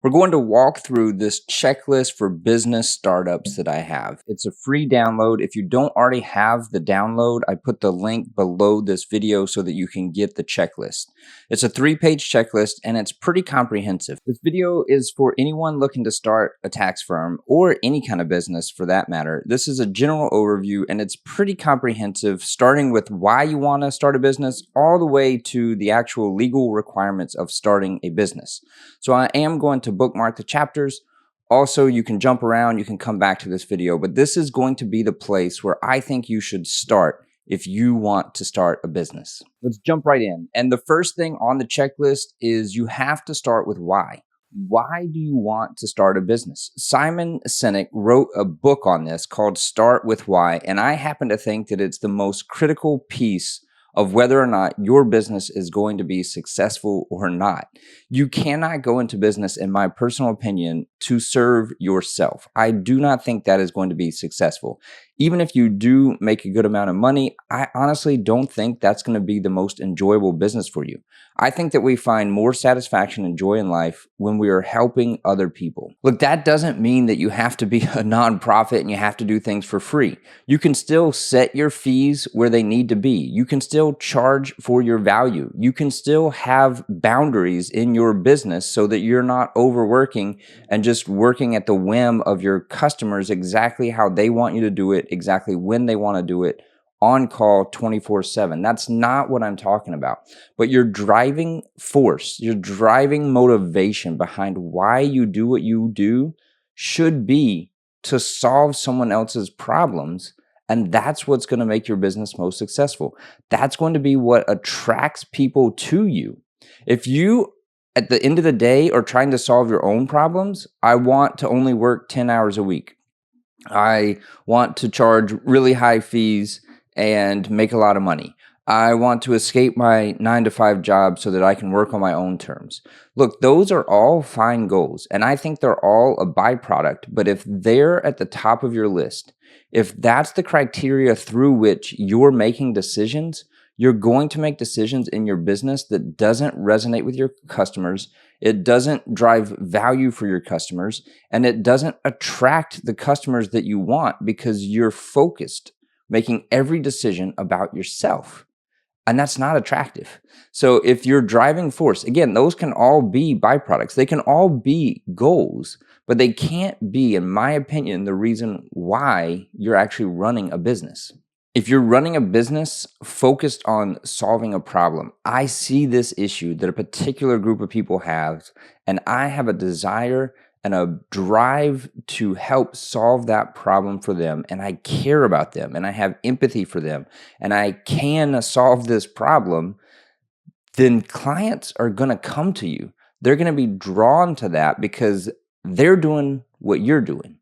We're going to walk through this checklist for business startups that I have. It's a free download. If you don't already have the download, I put the link below this video so that you can get the checklist. It's a 3-page checklist and it's pretty comprehensive. This video is for anyone looking to start a tax firm or any kind of business for that matter. This is a general overview and it's pretty comprehensive, starting with why you want to start a business all the way to the actual legal requirements of starting a business. So I am going to bookmark the chapters. Also, you can jump around, you can come back to this video, but this is going to be the place where I think you should start if you want to start a business. Let's jump right in. And the first thing on the checklist is you have to start with why. Why do you want to start a business? Simon Sinek wrote a book on this called Start With Why, and I happen to think that it's the most critical piece of whether or not your business is going to be successful or not. You cannot go into business, in my personal opinion, to serve yourself. I do not think that is going to be successful. Even if you do make a good amount of money, I honestly don't think that's going to be the most enjoyable business for you. I think that we find more satisfaction and joy in life when we are helping other people. Look, that doesn't mean that you have to be a nonprofit and you have to do things for free. You can still set your fees where they need to be. You can still charge for your value. You can still have boundaries in your business so that you're not overworking and just working at the whim of your customers exactly how they want you to do it, exactly when they want to do it, on call 24/7. That's not what I'm talking about. But your driving force, your driving motivation behind why you do what you do should be to solve someone else's problems. And that's what's going to make your business most successful. That's going to be what attracts people to you. If you, at the end of the day, are trying to solve your own problems, I want to only work 10 hours a week. I want to charge really high fees and make a lot of money. I want to escape my 9-to-5 job so that I can work on my own terms. Look, those are all fine goals, and I think they're all a byproduct. But if they're at the top of your list, if that's the criteria through which you're making decisions, you're going to make decisions in your business that doesn't resonate with your customers. It doesn't drive value for your customers, and it doesn't attract the customers that you want because you're focused, making every decision about yourself. And that's not attractive. So if your driving force, again, those can all be byproducts. They can all be goals, but they can't be, in my opinion, the reason why you're actually running a business. If you're running a business focused on solving a problem, I see this issue that a particular group of people have, and I have a desire and a drive to help solve that problem for them, and I care about them, and I have empathy for them, and I can solve this problem, then clients are going to come to you. They're going to be drawn to that because they're doing what you're doing.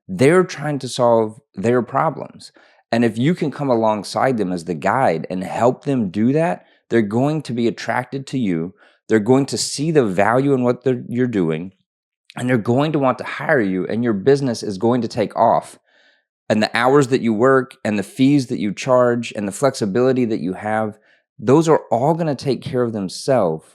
They're trying to solve their problems. And if you can come alongside them as the guide and help them do that, they're going to be attracted to you. They're going to see the value in what you're doing, and they're going to want to hire you, and your business is going to take off. And the hours that you work and the fees that you charge and the flexibility that you have, those are all going to take care of themselves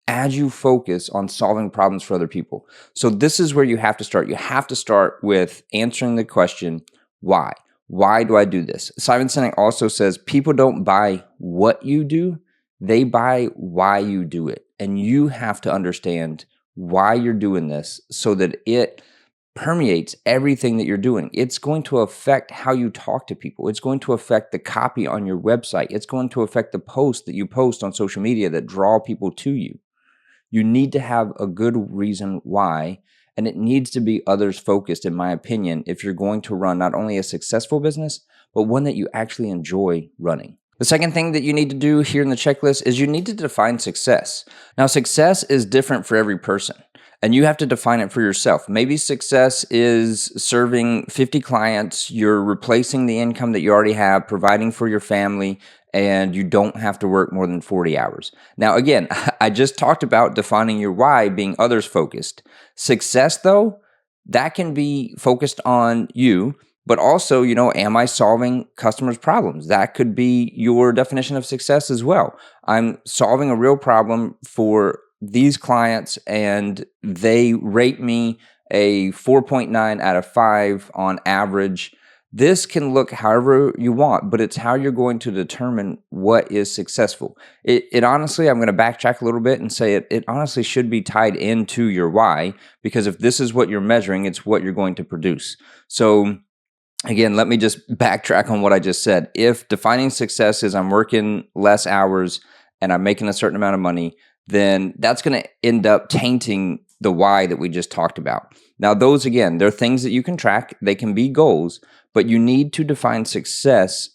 as you focus on solving problems for other people. So this is where you have to start. You have to start with answering the question, why? Why do I do this? Simon Sinek also says people don't buy what you do, they buy why you do it. And you have to understand why you're doing this so that it permeates everything that you're doing. It's going to affect how you talk to people. It's going to affect the copy on your website. It's going to affect the posts that you post on social media that draw people to you. You need to have a good reason why, and it needs to be others focused, in my opinion, if you're going to run not only a successful business, but one that you actually enjoy running. The second thing that you need to do here in the checklist is you need to define success. Now, success is different for every person, and you have to define it for yourself. Maybe success is serving 50 clients, you're replacing the income that you already have, providing for your family, and you don't have to work more than 40 hours. Now, again, I just talked about defining your why being others focused. Success, though, that can be focused on you, but also, am I solving customers' problems? That could be your definition of success as well. I'm solving a real problem for these clients and they rate me a 4.9 out of 5 on average. This can look however you want, but it's how you're going to determine what is successful. It honestly, I'm going to backtrack a little bit and say it honestly should be tied into your why, because if this is what you're measuring, it's what you're going to produce. So again, let me just backtrack on what I just said. If defining success is I'm working less hours and I'm making a certain amount of money, then that's going to end up tainting the why that we just talked about. Now, those, again, they're things that you can track. They can be goals, but you need to define success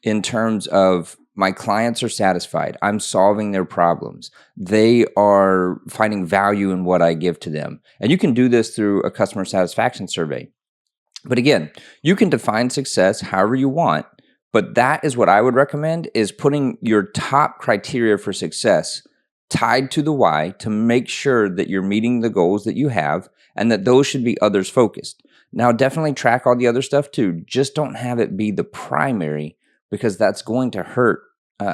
in terms of my clients are satisfied. I'm solving their problems. They are finding value in what I give to them. And you can do this through a customer satisfaction survey. But again, you can define success however you want, but that is what I would recommend, is putting your top criteria for success tied to the why to make sure that you're meeting the goals that you have and that those should be others focused. Now, definitely track all the other stuff too. Just don't have it be the primary, because that's going to hurt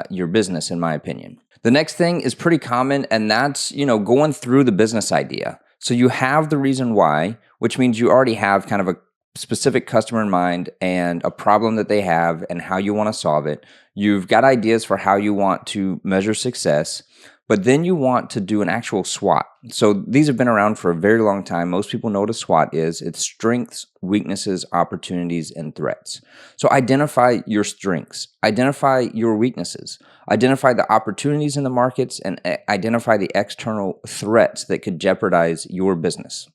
your business, in my opinion. The next thing is pretty common, and that's, going through the business idea. So you have the reason why, which means you already have kind of a specific customer in mind and a problem that they have and how you want to solve it. You've got ideas for how you want to measure success, but then you want to do an actual SWOT. So these have been around for a very long time. Most people know what a SWOT is. It's strengths, weaknesses, opportunities, and threats. So identify your strengths, identify your weaknesses, identify the opportunities in the markets, and identify the external threats that could jeopardize your business.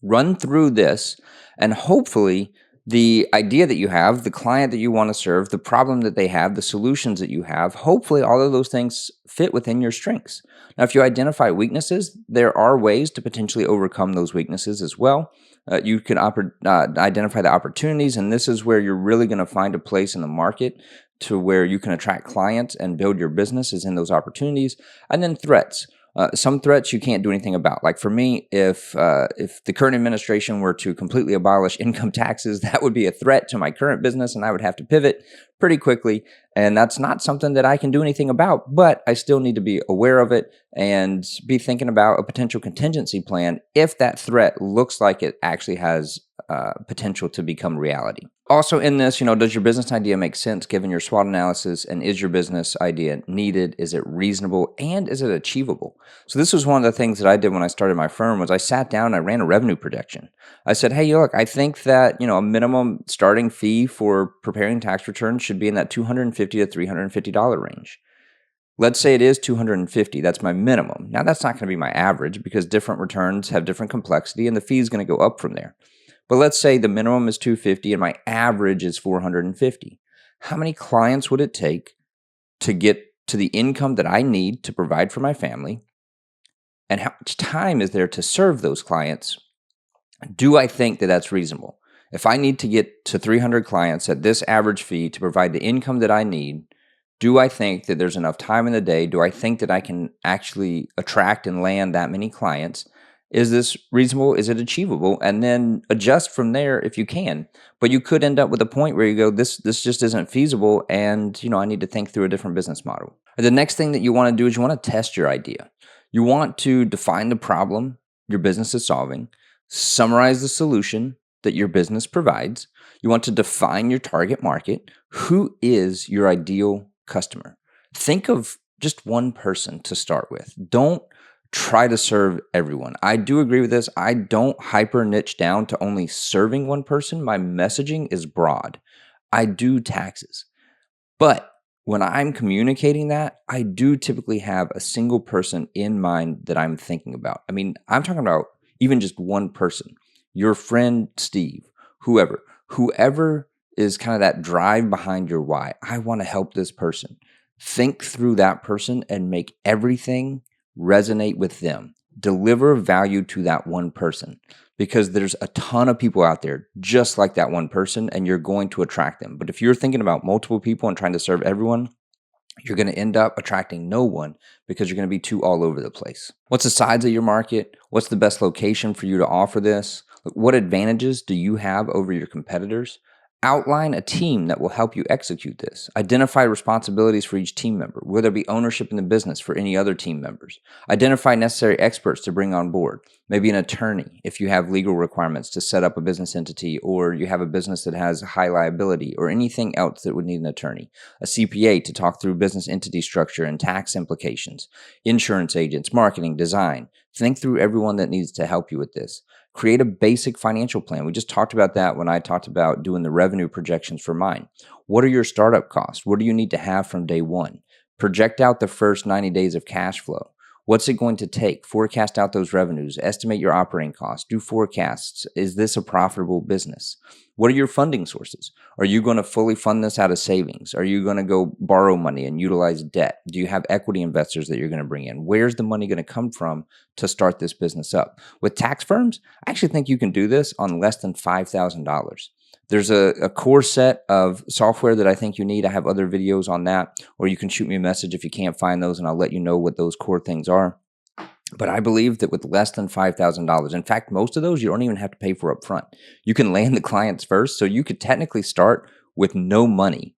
Run through this, and hopefully the idea that you have, the client that you want to serve, the problem that they have, the solutions that you have, hopefully all of those things fit within your strengths. Now, if you identify weaknesses, there are ways to potentially overcome those weaknesses as well. You can identify the opportunities, and this is where you're really going to find a place in the market to where you can attract clients and build your business, is in those opportunities. And then threats. Some threats you can't do anything about. Like for me, if the current administration were to completely abolish income taxes, that would be a threat to my current business, and I would have to pivot pretty quickly. And that's not something that I can do anything about, but I still need to be aware of it and be thinking about a potential contingency plan if that threat looks like it actually has potential to become reality. Also in this, does your business idea make sense given your SWOT analysis, and is your business idea needed? Is it reasonable, and is it achievable? So this was one of the things that I did when I started my firm. Was I sat down and I ran a revenue projection. I said, hey, look, I think that, a minimum starting fee for preparing tax returns should be in that $250 to $350 range. Let's say it is $250. That's my minimum. Now, that's not going to be my average, because different returns have different complexity, and the fee is going to go up from there. But let's say the minimum is $250 and my average is $450. How many clients would it take to get to the income that I need to provide for my family? And how much time is there to serve those clients? Do I think that that's reasonable? If I need to get to 300 clients at this average fee to provide the income that I need, do I think that there's enough time in the day? Do I think that I can actually attract and land that many clients? Is this reasonable? Is it achievable? And then adjust from there if you can. But you could end up with a point where you go, this just isn't feasible, and I need to think through a different business model. The next thing that you want to do is you want to test your idea. You want to define the problem your business is solving, summarize the solution that your business provides. You want to define your target market. Who is your ideal customer? Think of just one person to start with. Don't try to serve everyone. I do agree with this. I don't hyper niche down to only serving one person. My messaging is broad. I do taxes. But when I'm communicating that, I do typically have a single person in mind that I'm thinking about. I mean, I'm talking about even just one person. Your friend Steve, whoever is kind of that drive behind your why. I want to help this person. Think through that person and make everything resonate with them. Deliver value to that one person, because there's a ton of people out there just like that one person, and you're going to attract them. But if you're thinking about multiple people and trying to serve everyone, you're going to end up attracting no one, because you're going to be too all over the place. What's the size of your market? What's the best location for you to offer this? What advantages do you have over your competitors? Outline a team that will help you execute this. Identify responsibilities for each team member. Will there be ownership in the business for any other team members? Identify necessary experts to bring on board. Maybe an attorney if you have legal requirements to set up a business entity, or you have a business that has high liability, or anything else that would need an attorney. A CPA to talk through business entity structure and tax implications. Insurance agents, marketing, design. Think through everyone that needs to help you with this. Create a basic financial plan. We just talked about that when I talked about doing the revenue projections for mine. What are your startup costs? What do you need to have from day one? Project out the first 90 days of cash flow. What's it going to take? Forecast out those revenues. Estimate your operating costs. Do forecasts. Is this a profitable business? What are your funding sources? Are you going to fully fund this out of savings? Are you going to go borrow money and utilize debt? Do you have equity investors that you're going to bring in? Where's the money going to come from to start this business up? With tax firms, I actually think you can do this on less than $5,000. There's a core set of software that I think you need. I have other videos on that, or you can shoot me a message if you can't find those, and I'll let you know what those core things are. But I believe that with less than $5,000, in fact, most of those you don't even have to pay for up front. You can land the clients first, so you could technically start with no money,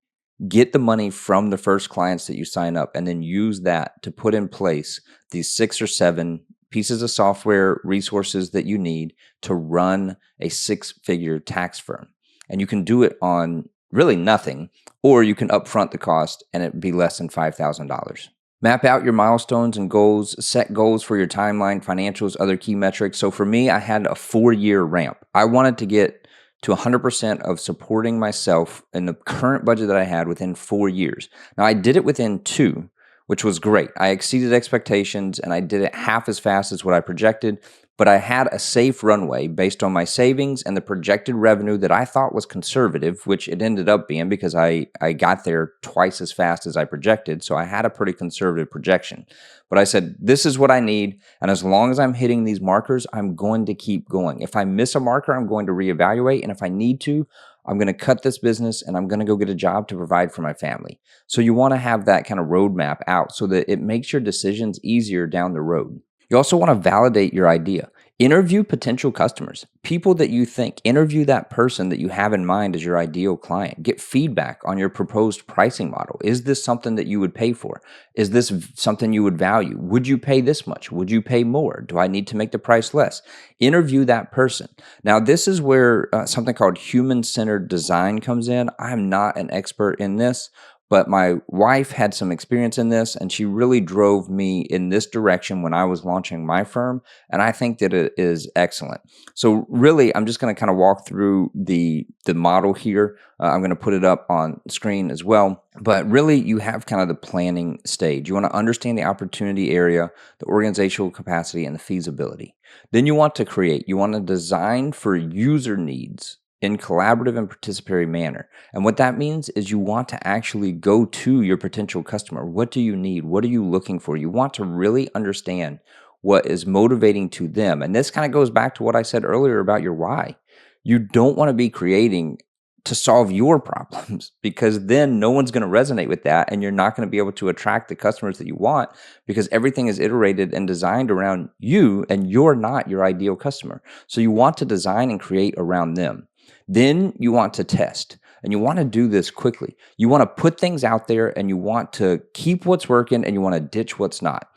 get the money from the first clients that you sign up, and then use that to put in place these 6 or 7 pieces of software resources that you need to run a 6-figure tax firm. And you can do it on really nothing, or you can upfront the cost and it be less than $5,000. Map out your milestones and goals, set goals for your timeline, financials, other key metrics. So for me, I had a 4-year ramp. I wanted to get to 100% of supporting myself in the current budget that I had within 4 years. Now, I did it within 2, which was great. I exceeded expectations and I did it half as fast as what I projected, but I had a safe runway based on my savings and the projected revenue that I thought was conservative, which it ended up being because I got there twice as fast as I projected. So I had a pretty conservative projection. But I said, this is what I need. And as long as I'm hitting these markers, I'm going to keep going. If I miss a marker, I'm going to reevaluate. And if I need to, I'm going to cut this business and I'm going to go get a job to provide for my family. So you want to have that kind of roadmap out so that it makes your decisions easier down the road. You also want to validate your idea. Interview potential customers, people that you think. Interview that person that you have in mind as your ideal client. Get feedback on your proposed pricing model. Is this something that you would pay for? Is this something you would value? Would you pay this much? Would you pay more? Do I need to make the price less? Interview that person. Now, this is where something called human-centered design comes in. I'm not an expert in this, but my wife had some experience in this, and she really drove me in this direction when I was launching my firm, and I think that it is excellent. So really, I'm just going to kind of walk through the model here. I'm going to put it up on screen as well. But really, you have kind of the planning stage. You want to understand the opportunity area, the organizational capacity, and the feasibility. Then you want to create. You want to design for user needs in collaborative and participatory manner. And what that means is you want to actually go to your potential customer. What do you need? What are you looking for? You want to really understand what is motivating to them. And this kind of goes back to what I said earlier about your why. You don't want to be creating to solve your problems, because then no one's going to resonate with that and you're not going to be able to attract the customers that you want, because everything is iterated and designed around you and you're not your ideal customer. So you want to design and create around them. Then you want to test, and you want to do this quickly. You want to put things out there and you want to keep what's working and you want to ditch what's not.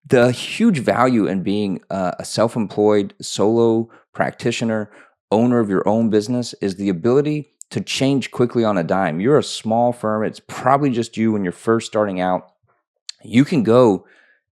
The huge value in being a self-employed solo practitioner, owner of your own business, is the ability to change quickly on a dime. You're a small firm. It's probably just you when you're first starting out. You can go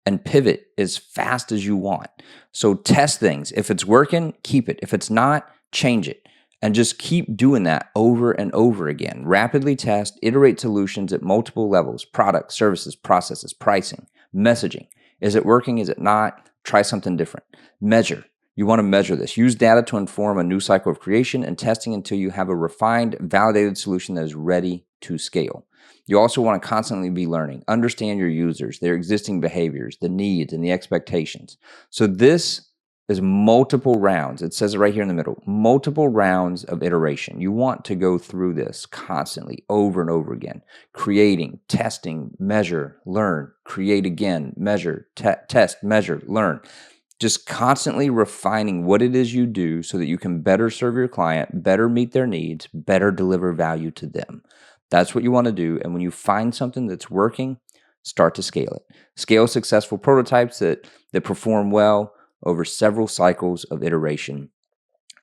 and pivot as fast as you want. So test things. If it's working, keep it. If it's not, change it. And just keep doing that over and over again. Rapidly test, iterate solutions at multiple levels: product, services, processes, pricing, messaging. Is it working? Is it not? Try something different. Measure. You want to measure this. Use data to inform a new cycle of creation and testing until you have a refined, validated solution that is ready to scale. You also want to constantly be learning. Understand your users, their existing behaviors, the needs, and the expectations. So this is multiple rounds. It says it right here in the middle. Multiple rounds of iteration. You want to go through this constantly, over and over again. Creating, testing, measure, learn. Create again, measure, test, measure, learn. Just constantly refining what it is you do so that you can better serve your client, better meet their needs, better deliver value to them. That's what you want to do. And when you find something that's working, start to scale it. Scale successful prototypes that perform well over several cycles of iteration,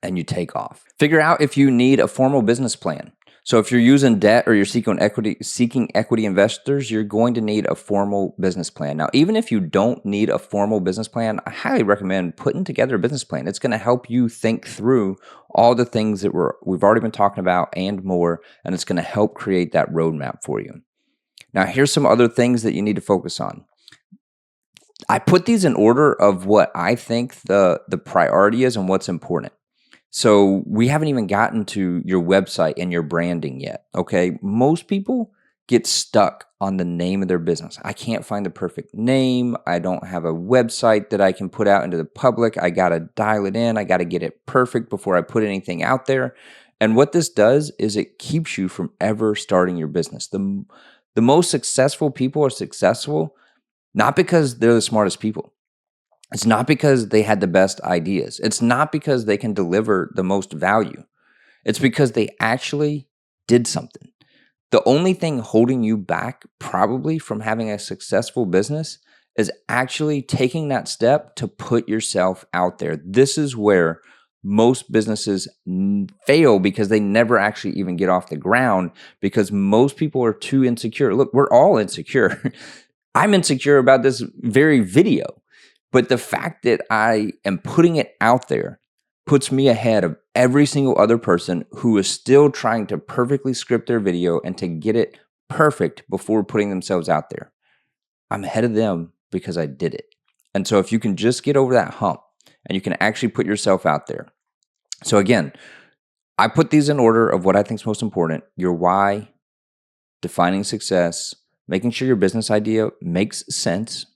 and you take off. Figure out if you need a formal business plan. So if you're using debt or you're seeking equity investors, you're going to need a formal business plan. Now, even if you don't need a formal business plan, I highly recommend putting together a business plan. It's going to help you think through all the things that we've already been talking about and more, and it's going to help create that roadmap for you. Now, here's some other things that you need to focus on. I put these in order of what I think the priority is and what's important. So we haven't even gotten to your website and your branding yet, okay? Most people get stuck on the name of their business. I can't find the perfect name. I don't have a website that I can put out into the public. I got to dial it in. I got to get it perfect before I put anything out there. And what this does is it keeps you from ever starting your business. The most successful people are successful not because they're the smartest people. It's not because they had the best ideas. It's not because they can deliver the most value. It's because they actually did something. The only thing holding you back probably from having a successful business is actually taking that step to put yourself out there. This is where most businesses fail because they never actually even get off the ground because most people are too insecure. Look, we're all insecure. I'm insecure about this very video. But the fact that I am putting it out there puts me ahead of every single other person who is still trying to perfectly script their video and to get it perfect before putting themselves out there. I'm ahead of them because I did it. And so if you can just get over that hump and you can actually put yourself out there. So again, I put these in order of what I think is most important. Your why, defining success, making sure your business idea makes sense,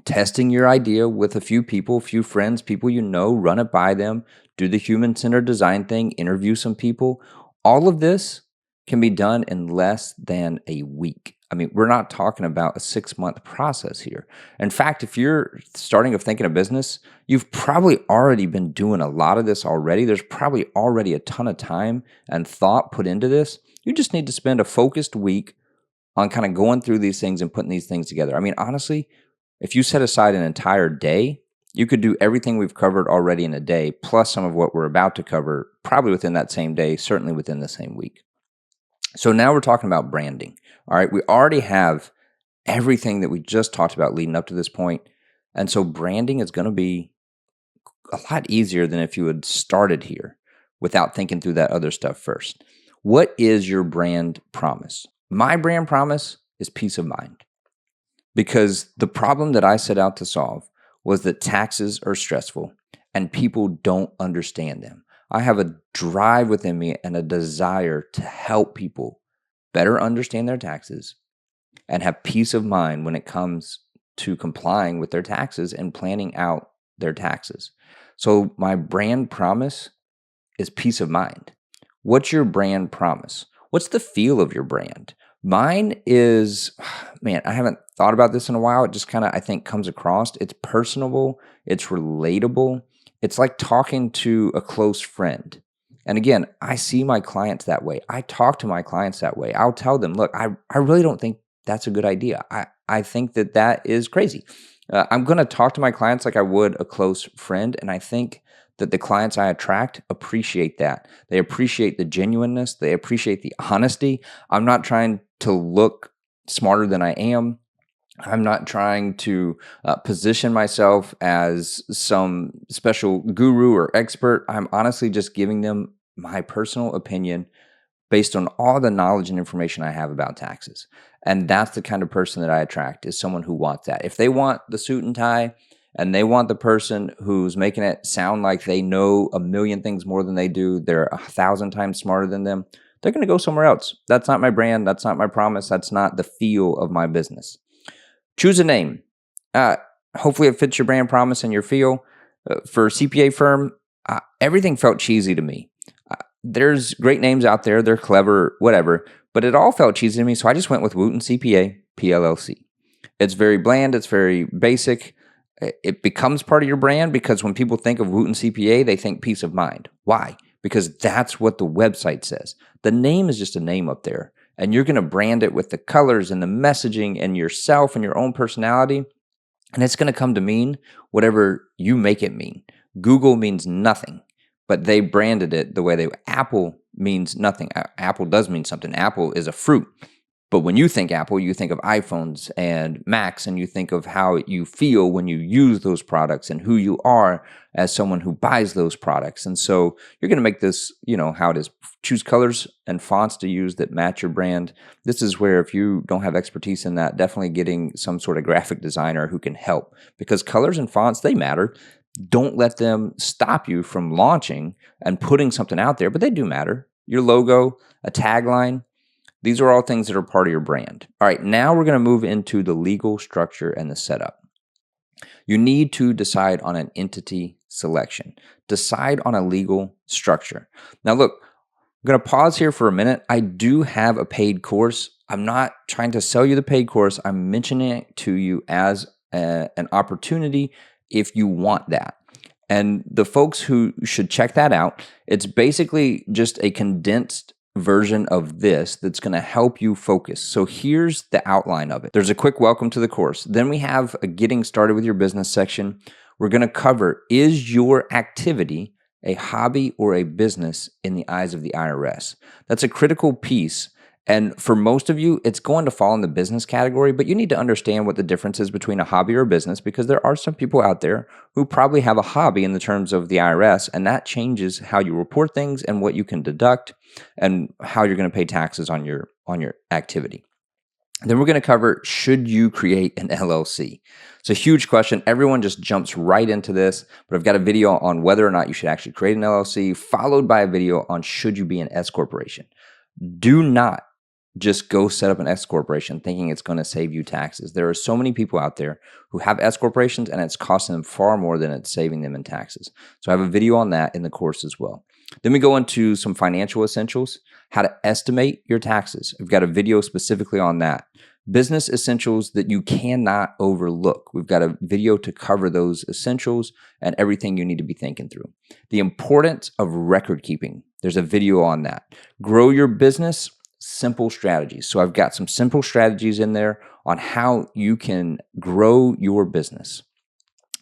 testing your idea with a few people, a few friends, people you know, run it by them, do the human-centered design thing, interview some people. All of this can be done in less than a week. I mean, we're not talking about a 6-month process here. In fact, if you're starting to think in a business, you've probably already been doing a lot of this already. There's probably already a ton of time and thought put into this. You just need to spend a focused week on kind of going through these things and putting these things together. I mean, honestly, if you set aside an entire day, you could do everything we've covered already in a day, plus some of what we're about to cover, probably within that same day, certainly within the same week. So now we're talking about branding. All right, we already have everything that we just talked about leading up to this point. And so branding is going to be a lot easier than if you had started here without thinking through that other stuff first. What is your brand promise? My brand promise is peace of mind. Because the problem that I set out to solve was that taxes are stressful and people don't understand them. I have a drive within me and a desire to help people better understand their taxes and have peace of mind when it comes to complying with their taxes and planning out their taxes. So my brand promise is peace of mind. What's your brand promise? What's the feel of your brand? Mine is, man, I haven't thought about this in a while. It just kind of, I think, comes across. It's personable. It's relatable. It's like talking to a close friend. And again, I see my clients that way. I talk to my clients that way. I'll tell them, look, I really don't think that's a good idea. I think that is crazy. I'm going to talk to my clients like I would a close friend. And I think that the clients I attract appreciate that. They appreciate the genuineness. They appreciate the honesty. I'm not trying to look smarter than I am. I'm not trying to position myself as some special guru or expert. I'm honestly just giving them my personal opinion based on all the knowledge and information I have about taxes. And that's the kind of person that I attract, is someone who wants that. If they want the suit and tie and they want the person who's making it sound like they know a million things more than they do, they're 1,000 times smarter than them, they're going to go somewhere else. That's not my brand. That's not my promise. That's not the feel of my business. Choose a name. Hopefully it fits your brand promise and your feel. For CPA firm, everything felt cheesy to me. There's great names out there. They're clever, whatever. But it all felt cheesy to me, so I just went with Wooten CPA, PLLC. It's very bland. It's very basic. It becomes part of your brand because when people think of Wooten CPA, they think peace of mind. Why? Because that's what the website says. The name is just a name up there, and you're going to brand it with the colors and the messaging and yourself and your own personality, and it's going to come to mean whatever you make it mean. Google means nothing, but they branded it the way they. Apple means nothing. Apple does mean something. Apple is a fruit. But when you think Apple, you think of iPhones and Macs, and you think of how you feel when you use those products and who you are as someone who buys those products. And so you're going to make this, how it is. Choose colors and fonts to use that match your brand. This is where, if you don't have expertise in that, definitely getting some sort of graphic designer who can help, because colors and fonts, they matter. Don't let them stop you from launching and putting something out there, but they do matter. Your logo, a tagline, these are all things that are part of your brand. All right, now we're going to move into the legal structure and the setup. You need to decide on an entity selection. Decide on a legal structure. Now look, I'm going to pause here for a minute. I do have a paid course. I'm not trying to sell you the paid course. I'm mentioning it to you as an opportunity if you want that. And the folks who should check that out, it's basically just a condensed version of this that's going to help you focus. So here's the outline of it. There's a quick welcome to the course. Then we have a getting started with your business section. We're going to cover, is your activity a hobby or a business in the eyes of the IRS? That's a critical piece. And for most of you, it's going to fall in the business category, but you need to understand what the difference is between a hobby or a business, because there are some people out there who probably have a hobby in the terms of the IRS, and that changes how you report things and what you can deduct and how you're going to pay taxes on your activity. Then we're going to cover, should you create an LLC? It's a huge question. Everyone just jumps right into this, but I've got a video on whether or not you should actually create an LLC, followed by a video on should you be an S corporation. Do not just go set up an S corporation thinking it's going to save you taxes. There are so many people out there who have S corporations, and it's costing them far more than it's saving them in taxes. So I have a video on that in the course as well. Then we go into some financial essentials, how to estimate your taxes. We've got a video specifically on that. Business essentials that you cannot overlook. We've got a video to cover those essentials and everything you need to be thinking through. The importance of record keeping. There's a video on that. Grow your business. Simple strategies. So I've got some simple strategies in there on how you can grow your business.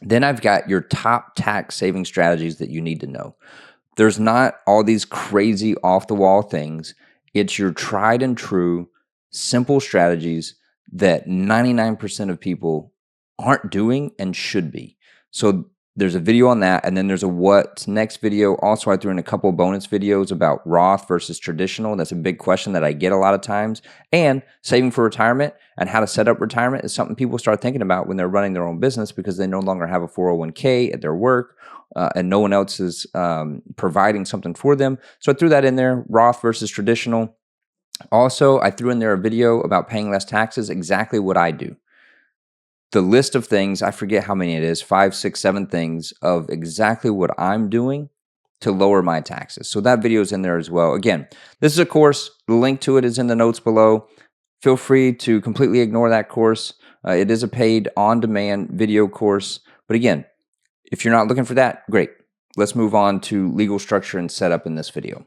Then I've got your top tax saving strategies that you need to know. There's not all these crazy off the wall things. It's your tried and true simple strategies that 99% of people aren't doing and should be. So there's a video on that, and then there's a what's next video. Also, I threw in a couple of bonus videos about Roth versus traditional. That's a big question that I get a lot of times. And saving for retirement and how to set up retirement is something people start thinking about when they're running their own business, because they no longer have a 401k at their work, and no one else is providing something for them. So I threw that in there, Roth versus traditional. Also, I threw in there a video about paying less taxes, exactly what I do. The list of things, I forget how many it is, 5, 6, 7 things of exactly what I'm doing to lower my taxes. So that video is in there as well. Again, this is a course. The link to it is in the notes below. Feel free to completely ignore that course. It is a paid on-demand video course. But again, if you're not looking for that, great. Let's move on to legal structure and setup in this video.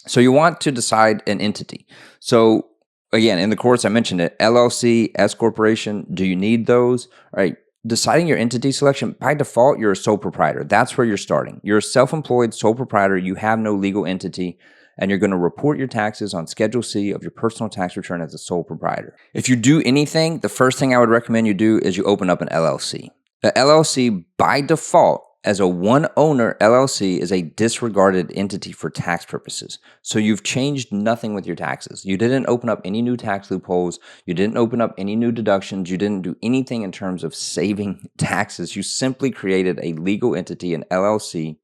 So you want to decide an entity. So again, in the course, I mentioned it, LLC, S corporation, do you need those? All right, deciding your entity selection, by default, you're a sole proprietor. That's where you're starting. You're a self-employed sole proprietor. You have no legal entity, and you're going to report your taxes on Schedule C of your personal tax return as a sole proprietor. If you do anything, the first thing I would recommend you do is you open up an LLC. The LLC, by default, as a one-owner LLC, is a disregarded entity for tax purposes. So you've changed nothing with your taxes. You didn't open up any new tax loopholes. You didn't open up any new deductions. You didn't do anything in terms of saving taxes. You simply created a legal entity, an LLC,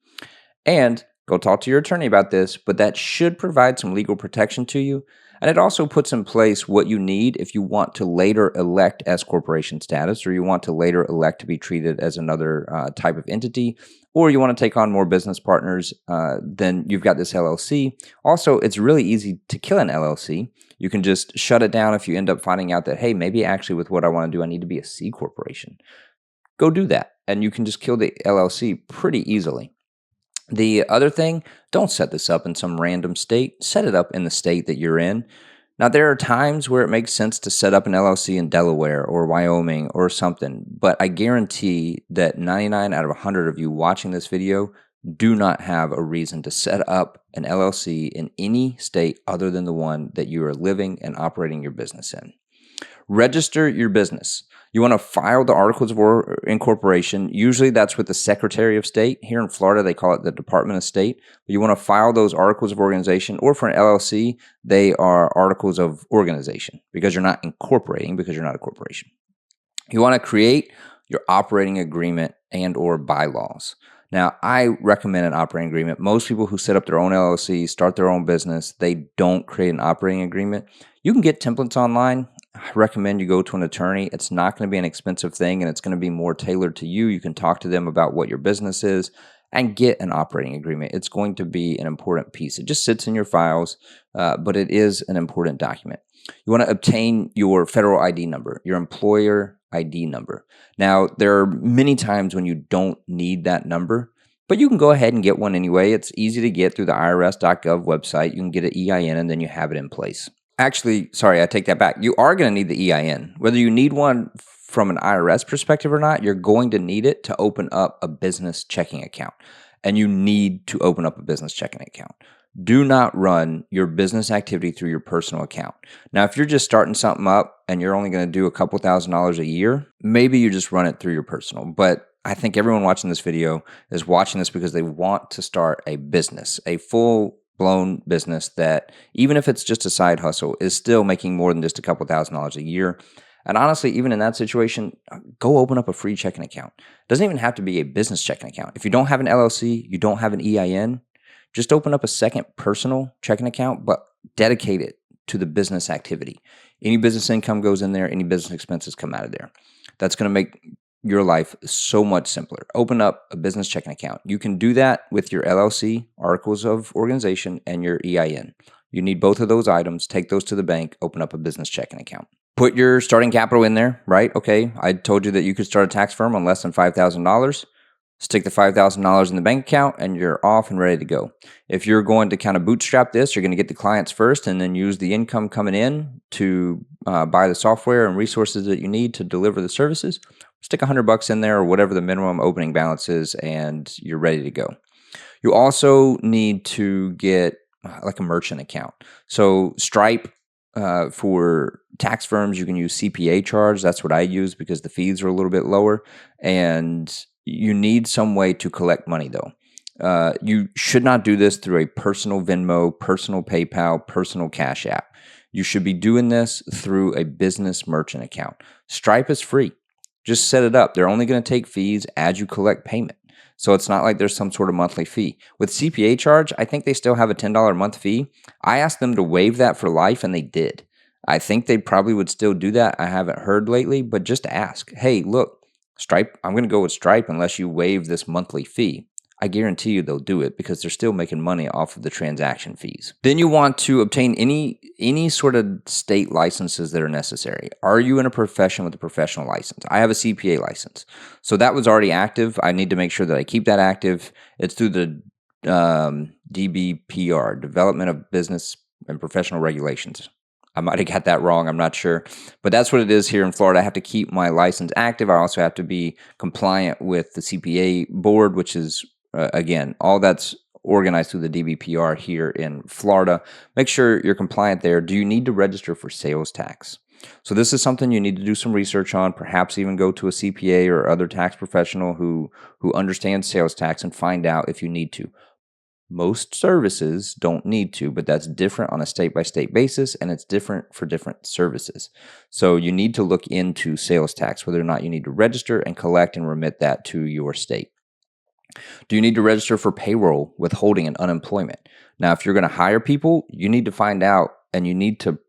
and go talk to your attorney about this, but that should provide some legal protection to you. And it also puts in place what you need if you want to later elect S corporation status, or you want to later elect to be treated as another type of entity, or you want to take on more business partners, then you've got this LLC. Also, it's really easy to kill an LLC. You can just shut it down if you end up finding out that, hey, maybe actually with what I want to do, I need to be a C corporation. go do that. And you can just kill the LLC pretty easily. The other thing, don't set this up in some random state. Set it up in the state that you're in. Now, there are times where it makes sense to set up an LLC in Delaware or Wyoming or something, but I guarantee that 99 out of 100 of you watching this video do not have a reason to set up an LLC in any state other than the one that you are living and operating your business in. Register your business. You want to file the articles of incorporation. Usually that's with the Secretary of State. Here in Florida, they call it the Department of State. But you want to file those articles of organization, or for an LLC, they are articles of organization because you're not incorporating, because you're not a corporation. You want to create your operating agreement and or bylaws. Now, I recommend an operating agreement. Most people who set up their own LLC, start their own business, they don't create an operating agreement. You can get templates online. I recommend you go to an attorney. It's not going to be an expensive thing, and it's going to be more tailored to you. You can talk to them about what your business is and get an operating agreement. It's going to be an important piece. It just sits in your files, but it is an important document. You want to obtain your federal ID number, your employer ID number. Now, there are many times when you don't need that number, but you can go ahead and get one anyway. It's easy to get through the irs.gov website. You can get an EIN, and then you have it in place. Actually, sorry, I take that back. You are going to need the EIN. Whether you need one from an IRS perspective or not, you're going to need it to open up a business checking account. And you need to open up a business checking account. Do not run your business activity through your personal account. Now, if you're just starting something up and you're only going to do a couple $1,000s a year, maybe you just run it through your personal. But I think everyone watching this video is watching this because they want to start a business, a full-blown business that, even if it's just a side hustle, is still making more than just a couple $1,000s a year. And honestly, even in that situation, go open up a free checking account. It doesn't even have to be a business checking account. If you don't have an LLC, you don't have an EIN, just open up a second personal checking account, but dedicate it to the business activity. Any business income goes in there, any business expenses come out of there. That's going to make your life so much simpler. Open up a business checking account. You can do that with your LLC, articles of organization, and your EIN. You need both of those items. Take those to the bank, open up a business checking account. Put your starting capital in there, right? Okay, I told you that you could start a tax firm on less than $5,000. Stick the $5,000 in the bank account and you're off and ready to go. If you're going to kind of bootstrap this, you're going to get the clients first and then use the income coming in to buy the software and resources that you need to deliver the services. Stick $100 in there or whatever the minimum opening balance is and you're ready to go. You also need to get like a merchant account. So Stripe, for tax firms, you can use CPA charge. That's what I use because the fees are a little bit lower. And you need some way to collect money, though. You should not do this through a personal Venmo, personal PayPal, personal Cash App. You should be doing this through a business merchant account. Stripe is free. Just set it up. They're only going to take fees as you collect payment. So it's not like there's some sort of monthly fee. With CPA charge, I think they still have a $10 a month fee. I asked them to waive that for life, and they did. I think they probably would still do that. I haven't heard lately, but just ask. Hey, look, Stripe, I'm going to go with Stripe unless you waive this monthly fee. I guarantee you they'll do it because they're still making money off of the transaction fees. Then you want to obtain any sort of state licenses that are necessary. Are you in a profession with a professional license? I have a CPA license. So that was already active. I need to make sure that I keep that active. It's through the DBPR, Development of Business and Professional Regulations. I might have got that wrong. I'm not sure. But that's what it is here in Florida. I have to keep my license active. I also have to be compliant with the CPA board, which is, again, all that's organized through the DBPR here in Florida. Make sure you're compliant there. Do you need to register for sales tax? So this is something you need to do some research on, perhaps even go to a CPA or other tax professional who understands sales tax and find out if you need to. Most services don't need to, but that's different on a state-by-state basis, and it's different for different services. So you need to look into sales tax, whether or not you need to register and collect and remit that to your state. Do you need to register for payroll, withholding, and unemployment? Now, if you're going to hire people, you need to find out, and you need to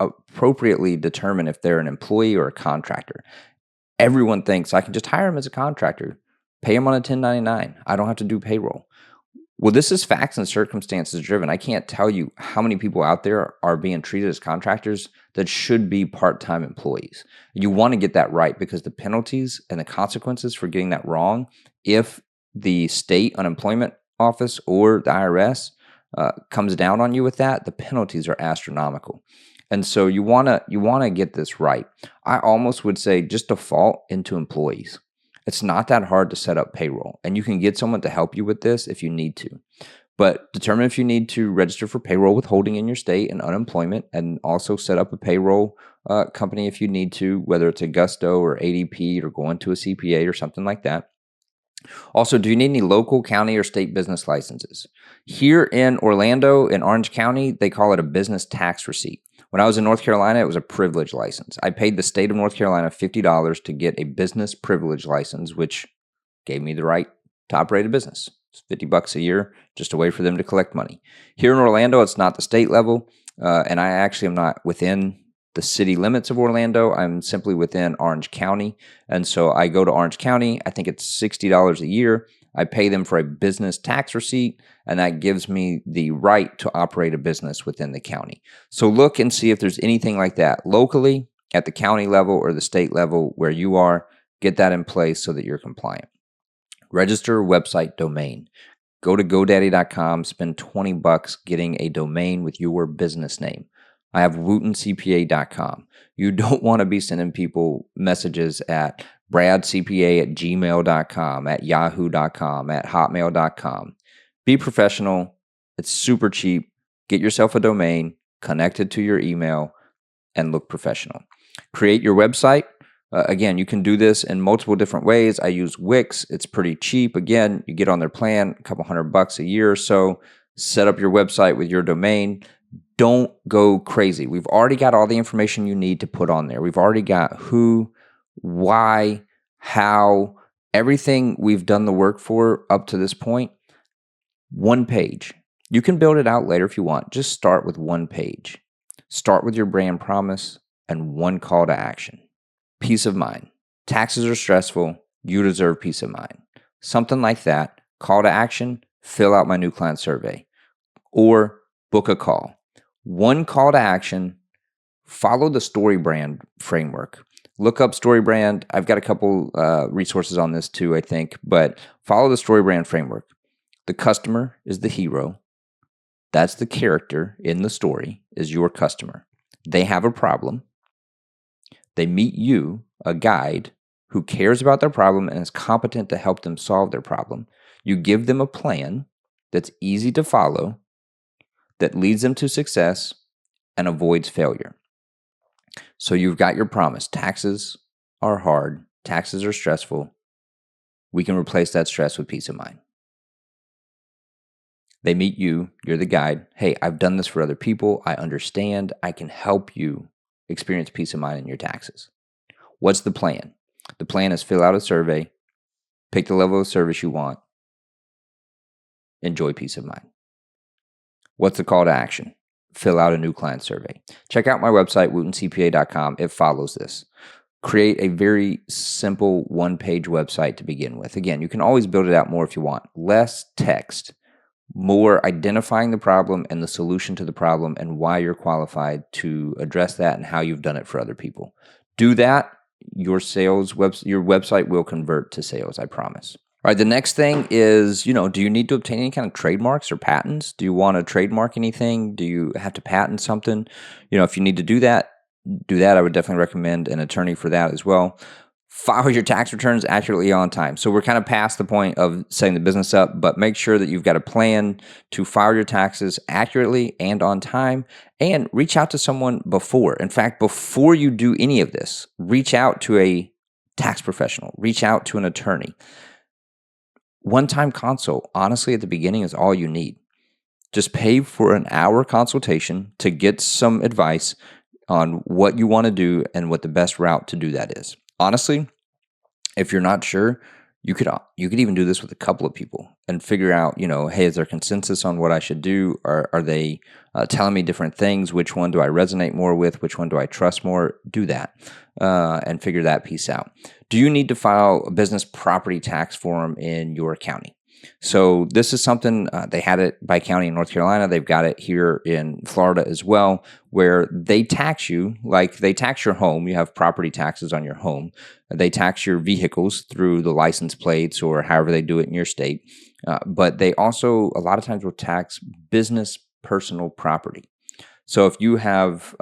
appropriately determine if they're an employee or a contractor. Everyone thinks I can just hire them as a contractor, pay them on a 1099. I don't have to do payroll. Well, this is facts and circumstances driven. I can't tell you how many people out there are being treated as contractors that should be part-time employees. You want to get that right, because the penalties and the consequences for getting that wrong, if the state unemployment office or the IRS comes down on you with that, the penalties are astronomical. And so you want to get this right. I almost would say just default into employees. It's not that hard to set up payroll, and you can get someone to help you with this if you need to. But determine if you need to register for payroll withholding in your state and unemployment, and also set up a payroll company if you need to, whether it's Augusto or ADP or going to a CPA or something like that. Also, do you need any local, county, or state business licenses? Here in Orlando, in Orange County, they call it a business tax receipt. When I was in North Carolina, it was a privilege license. I paid the state of North Carolina $50 to get a business privilege license, which gave me the right to operate a business. It's $50 a year, just a way for them to collect money. Here in Orlando, it's not the state level, and I actually am not within the city limits of Orlando. I'm simply within Orange County. And so I go to Orange County. I think it's $60 a year. I pay them for a business tax receipt, and that gives me the right to operate a business within the county. So look and see if there's anything like that locally at the county level or the state level where you are. Get that in place so that you're compliant. Register website domain. Go to GoDaddy.com, spend $20 getting a domain with your business name. I have WootenCPA.com. You don't want to be sending people messages at bradcpa@gmail.com, at yahoo.com, at hotmail.com. Be professional. It's super cheap. Get yourself a domain, connect it to your email, and look professional. Create your website. Again, you can do this in multiple different ways. I use Wix. It's pretty cheap. Again, you get on their plan, a couple $100 a year or so. Set up your website with your domain. Don't go crazy. We've already got all the information you need to put on there. We've already got who, why, how, everything we've done the work for up to this point. One page. You can build it out later if you want. Just start with one page. Start with your brand promise and one call to action. Peace of mind. Taxes are stressful. You deserve peace of mind. Something like that. Call to action. Fill out my new client survey. Or book a call. One call to action. Follow the StoryBrand framework. Look up StoryBrand. I've got a couple resources on this too, I think. But follow the StoryBrand framework. The customer is the hero. That's the character in the story, is your customer. They have a problem. They meet you, a guide, who cares about their problem and is competent to help them solve their problem. You give them a plan that's easy to follow, that leads them to success and avoids failure. So you've got your promise. Taxes are hard. Taxes are stressful. We can replace that stress with peace of mind. They meet you. You're the guide. Hey, I've done this for other people. I understand. I can help you experience peace of mind in your taxes. What's the plan? The plan is fill out a survey, pick the level of service you want, enjoy peace of mind. What's the call to action? Fill out a new client survey. Check out my website, WootenCPA.com. It follows this. Create a very simple one-page website to begin with. Again, you can always build it out more if you want. Less text, more identifying the problem and the solution to the problem and why you're qualified to address that and how you've done it for other people. Do that. Your website will convert to sales, I promise. All right, the next thing is, do you need to obtain any kind of trademarks or patents? Do you want to trademark anything? Do you have to patent something? If you need to do that. I would definitely recommend an attorney for that as well. File your tax returns accurately on time. So we're kind of past the point of setting the business up, but make sure that you've got a plan to file your taxes accurately and on time, and reach out to someone before. In fact, before you do any of this, reach out to a tax professional, reach out to an attorney. One-time consult, honestly, at the beginning is all you need. Just pay for an hour consultation to get some advice on what you want to do and what the best route to do that is. Honestly, if you're not sure, you could even do this with a couple of people and figure out, hey, is there consensus on what I should do? Are they telling me different things? Which one do I resonate more with? Which one do I trust more? Do that and figure that piece out. Do you need to file a business property tax form in your county? So this is something, they had it by county in North Carolina. They've got it here in Florida as well, where they tax you like they tax your home. You have property taxes on your home. They tax your vehicles through the license plates or however they do it in your state. But they also a lot of times will tax business personal property. So if you have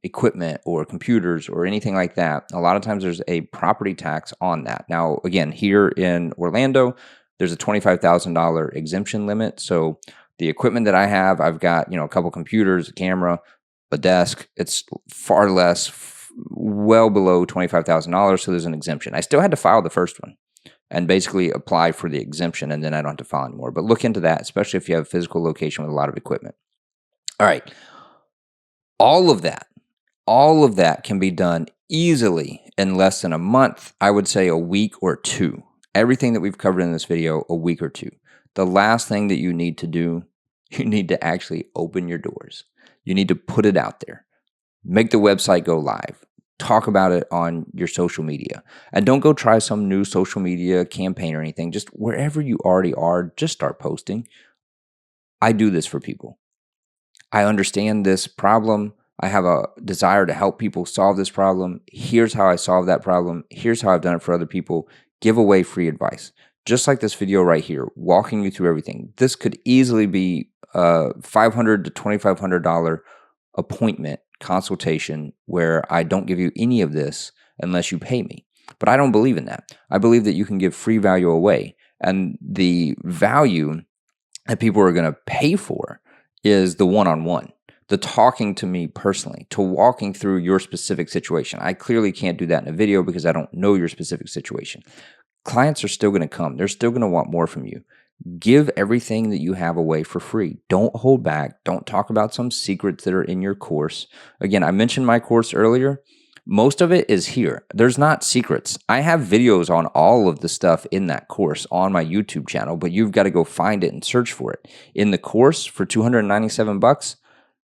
equipment or computers or anything like that, a lot of times there's a property tax on that. Now, again, here in Orlando, there's a $25,000 exemption limit. So the equipment that I have, I've got, a couple computers, a camera, a desk. It's far less, well below $25,000. So there's an exemption. I still had to file the first one and basically apply for the exemption, and then I don't have to file anymore. But look into that, especially if you have a physical location with a lot of equipment. All right. All of that can be done easily in less than a month. I would say a week or two. Everything that we've covered in this video, a week or two. The last thing that you need to do, you need to actually open your doors. You need to put it out there. Make the website go live. Talk about it on your social media. And don't go try some new social media campaign or anything. Just wherever you already are, just start posting. I do this for people. I understand this problem. I have a desire to help people solve this problem. Here's how I solve that problem. Here's how I've done it for other people. Give away free advice. Just like this video right here, walking you through everything. This could easily be a $500 to $2,500 appointment consultation where I don't give you any of this unless you pay me. But I don't believe in that. I believe that you can give free value away. And the value that people are going to pay for is the one-on-one, the talking to me personally, to walking through your specific situation. I clearly can't do that in a video because I don't know your specific situation. Clients are still going to come. They're still going to want more from you. Give everything that you have away for free. Don't hold back. Don't talk about some secrets that are in your course. Again, I mentioned my course earlier. Most of it is here. There's not secrets. I have videos on all of the stuff in that course on my YouTube channel, but you've got to go find it and search for it. In the course for $297,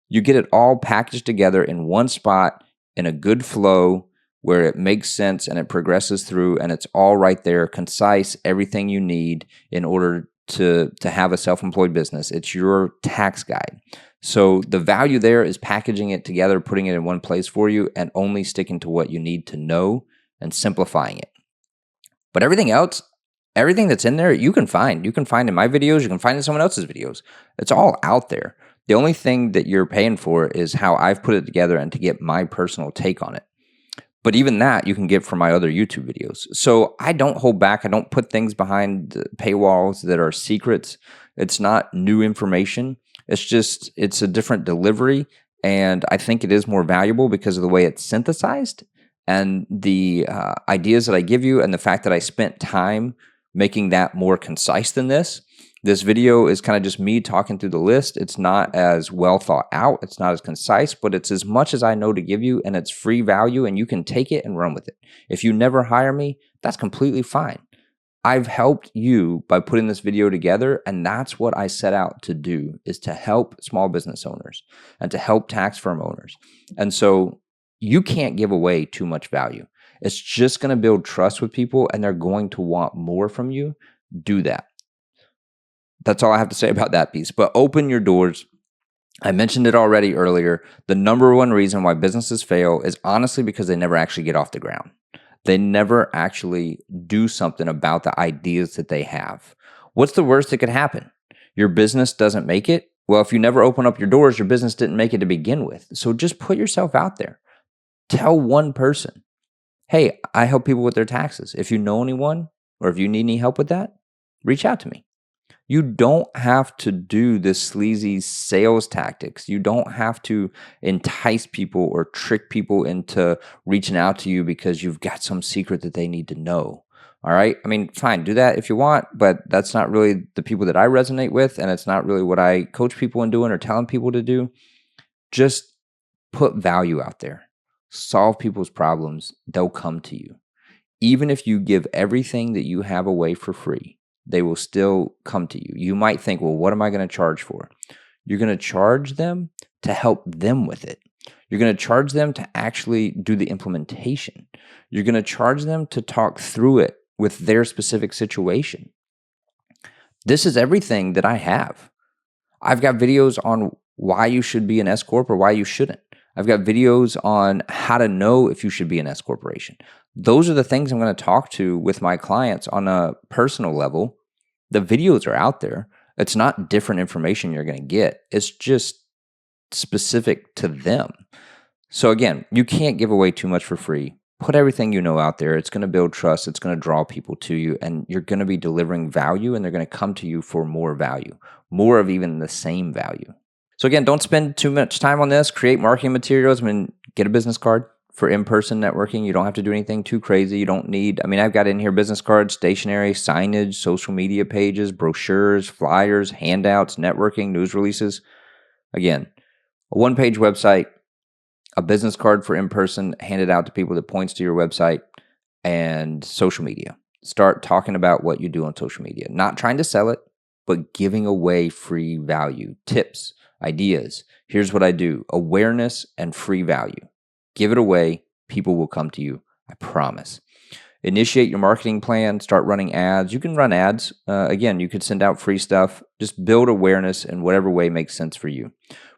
you get it all packaged together in one spot in a good flow where it makes sense and it progresses through, and it's all right there, concise, everything you need in order to have a self-employed business. It's your tax guide. So the value there is packaging it together, putting it in one place for you, and only sticking to what you need to know and simplifying it. But everything else, everything that's in there, you can find. You can find in my videos. You can find in someone else's videos. It's all out there. The only thing that you're paying for is how I've put it together and to get my personal take on it. But even that you can get from my other YouTube videos. So I don't hold back. I don't put things behind paywalls that are secrets. It's not new information. It's a different delivery. And I think it is more valuable because of the way it's synthesized and the ideas that I give you and the fact that I spent time making that more concise than this. This video is kind of just me talking through the list. It's not as well thought out. It's not as concise, but it's as much as I know to give you, and it's free value, and you can take it and run with it. If you never hire me, that's completely fine. I've helped you by putting this video together, and that's what I set out to do, is to help small business owners and to help tax firm owners. And so you can't give away too much value. It's just going to build trust with people, and they're going to want more from you. Do that. That's all I have to say about that piece. But open your doors. I mentioned it already earlier. The number one reason why businesses fail is honestly because they never actually get off the ground. They never actually do something about the ideas that they have. What's the worst that could happen? Your business doesn't make it? Well, if you never open up your doors, your business didn't make it to begin with. So just put yourself out there. Tell one person, hey, I help people with their taxes. If you know anyone or if you need any help with that, reach out to me. You don't have to do this sleazy sales tactics. You don't have to entice people or trick people into reaching out to you because you've got some secret that they need to know. All right? I mean, fine, do that if you want, but that's not really the people that I resonate with, and it's not really what I coach people in doing or telling people to do. Just put value out there. Solve people's problems. They'll come to you. Even if you give everything that you have away for free, they will still come to you. You might think, well, what am I going to charge for? You're going to charge them to help them with it. You're going to charge them to actually do the implementation. You're going to charge them to talk through it with their specific situation. This is everything that I have. I've got videos on why you should be an S Corp or why you shouldn't. I've got videos on how to know if you should be an S Corporation. Those are the things I'm going to talk to with my clients on a personal level. The videos are out there. It's not different information you're going to get. It's just specific to them. So again, you can't give away too much for free. Put everything you know out there. It's going to build trust. It's going to draw people to you, and you're going to be delivering value, and they're going to come to you for more value, more of even the same value. So again, don't spend too much time on this. Create marketing materials. Get a business card for in-person networking. You don't have to do anything too crazy. You don't need, I've got in here business cards, stationery, signage, social media pages, brochures, flyers, handouts, networking, news releases. Again, a one-page website, a business card for in-person handed out to people that points to your website, and social media. Start talking about what you do on social media. Not trying to sell it, but giving away free value, tips, ideas. Here's what I do. Awareness and free value. Give it away. People will come to you. I promise. Initiate your marketing plan. Start running ads. You can run ads. Again, you could send out free stuff. Just build awareness in whatever way makes sense for you.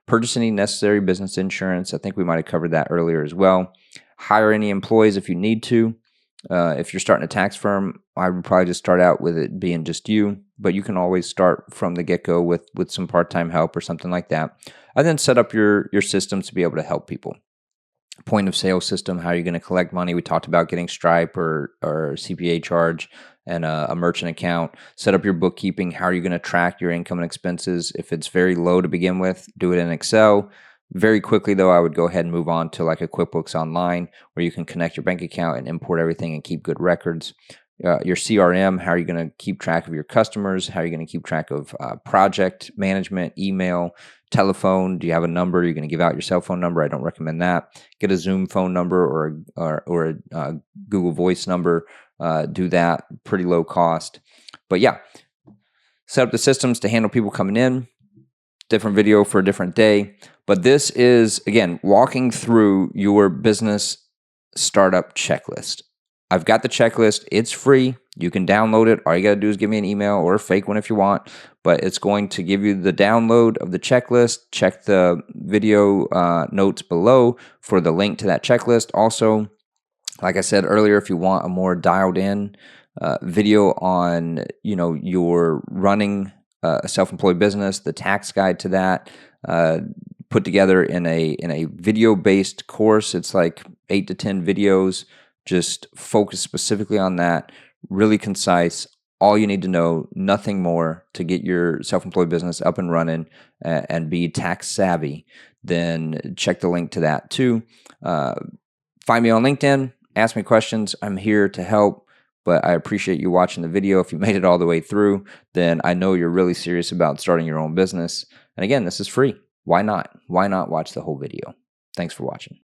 Purchase any necessary business insurance. I think we might have covered that earlier as well. Hire any employees if you need to. If you're starting a tax firm, I would probably just start out with it being just you, but you can always start from the get-go with some part-time help or something like that. And then set up your systems to be able to help people. Point of sale system, how are you going to collect money? We talked about getting Stripe or CPA charge and a merchant account. Set up your bookkeeping. How are you going to track your income and expenses? If it's very low to begin with, do it in Excel. Very quickly, though, I would go ahead and move on to like a QuickBooks Online where you can connect your bank account and import everything and keep good records. Your CRM, how are you going to keep track of your customers? How are you going to keep track of project management, email, telephone? Do you have a number? You're going to give out your cell phone number? I don't recommend that. Get a Zoom phone number or a Google Voice number. Do that. Pretty low cost. But yeah, set up the systems to handle people coming in. Different video for a different day. But this is, again, walking through your business startup checklist. I've got the checklist. It's free. You can download it. All you got to do is give me an email or a fake one if you want. But it's going to give you the download of the checklist. Check the video notes below for the link to that checklist. Also, like I said earlier, if you want a more dialed in video on, your running a self-employed business, the tax guide to that, put together in a video-based course. It's like 8 to 10 videos, just focus specifically on that, really concise. All you need to know, nothing more to get your self-employed business up and running and be tax savvy. Then check the link to that too. Find me on LinkedIn, ask me questions. I'm here to help. But I appreciate you watching the video. If you made it all the way through, then I know you're really serious about starting your own business. And again, this is free. Why not? Why not watch the whole video? Thanks for watching.